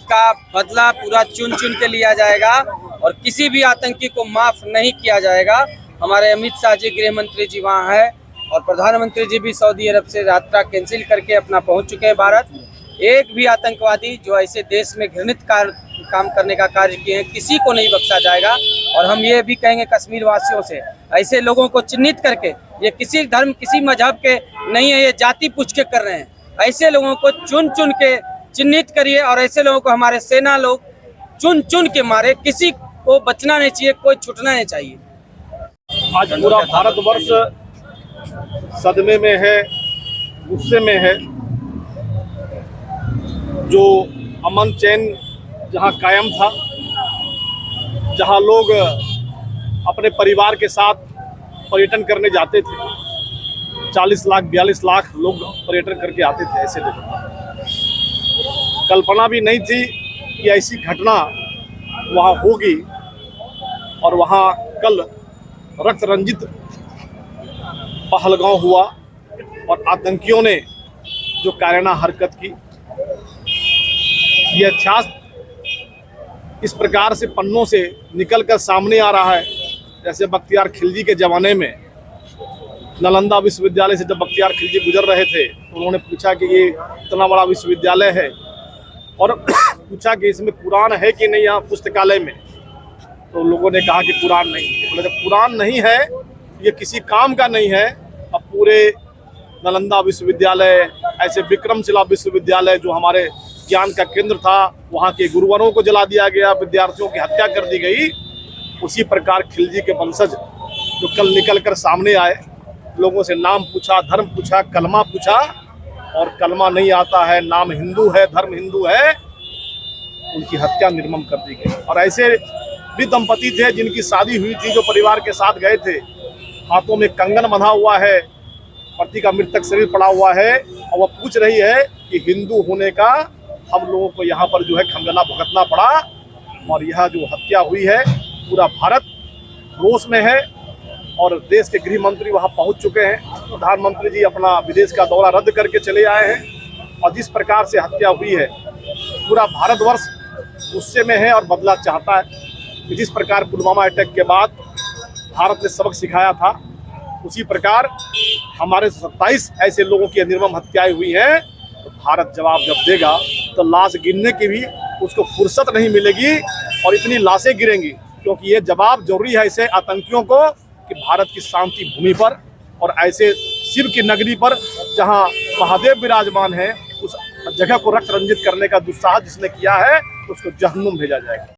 का बदला पूरा चुन चुन के लिया जाएगा और किसी भी आतंकी को माफ नहीं किया जाएगा। हमारे अमित शाह जी गृह मंत्री जी वहाँ है और प्रधानमंत्री जी भी सऊदी अरब से यात्रा कैंसिल करके अपना पहुँच चुके हैं भारत। एक भी आतंकवादी जो ऐसे देश में घृणित काम करने का कार्य किए हैं, किसी को नहीं बख्शा जाएगा। और हम ये भी कहेंगे कश्मीर वासियों से, ऐसे लोगों को चिन्हित करके, ये किसी धर्म किसी मजहब के नहीं है, ये जाति पूछ के कर रहे हैं, ऐसे लोगों को चुन चुन के चिन्हित करिए और ऐसे लोगों को हमारे सेना लोग चुन चुन के मारे। किसी को बचना नहीं चाहिए, कोई छूटना नहीं चाहिए। आज पूरा भारतवर्ष सदमे में है, गुस्से में है। जो अमन चैन जहां कायम था, जहां लोग अपने परिवार के साथ पर्यटन करने जाते थे, 40 लाख 42 लाख लोग पर्यटन करके आते थे, ऐसे जगह कल्पना भी नहीं थी कि ऐसी घटना वहाँ होगी। और वहाँ कल रक्त रंजित पहलगांव हुआ और आतंकियों ने जो कायराना हरकत की, यह इतिहास इस प्रकार से पन्नों से निकलकर सामने आ रहा है। जैसे बख्तियार खिलजी के ज़माने में नालंदा विश्वविद्यालय से जब बख्तियार खिलजी गुजर रहे थे तो उन्होंने पूछा कि ये इतना बड़ा विश्वविद्यालय है और पूछा कि इसमें कुरान है कि नहीं यहाँ पुस्तकालय में। तो लोगों ने कहा कि कुरान नहीं है। बोले जब कुरान नहीं है, ये किसी काम का नहीं है। अब पूरे नालंदा विश्वविद्यालय, ऐसे विक्रमशिला विश्वविद्यालय जो हमारे ज्ञान का केंद्र था, वहाँ के गुरुवरों को जला दिया गया, विद्यार्थियों की हत्या कर दी गई। उसी प्रकार खिलजी के वंशज जो कल निकल कर सामने आए, लोगों से नाम पूछा, धर्म पूछा, कलमा पूछा, और कलमा नहीं आता है, नाम हिंदू है, धर्म हिंदू है, उनकी हत्या निर्मम कर दी गई। और ऐसे भी दंपति थे जिनकी शादी हुई थी, जो परिवार के साथ गए थे, हाथों में कंगन बंधा हुआ है, पति का मृतक शरीर पड़ा हुआ है, और वह पूछ रही है कि हिंदू होने का हम लोगों को यहाँ पर जो है खंगना भुगतना पड़ा। और यह जो हत्या हुई है, पूरा भारत रोष में है और देश के गृह मंत्री वहाँ पहुँच चुके हैं। प्रधानमंत्री जी अपना विदेश का दौरा रद्द करके चले आए हैं। और जिस प्रकार से हत्या हुई है, पूरा भारतवर्ष गुस्से में है और बदला चाहता है कि जिस प्रकार पुलवामा अटैक के बाद भारत ने सबक सिखाया था, उसी प्रकार हमारे 27 ऐसे लोगों की निर्मम हत्याएं हुई हैं। तो भारत जवाब जब देगा तो लाश गिनने की भी उसको फुर्सत नहीं मिलेगी और इतनी लाशें गिरेंगी, क्योंकि ये जवाब जरूरी है ऐसे आतंकियों को कि भारत की शांति भूमि पर और ऐसे शिव की नगरी पर जहां महादेव विराजमान है, उस जगह को रक्त रंजित करने का दुस्साहस जिसने किया है, उसको जहन्नुम भेजा जाएगा।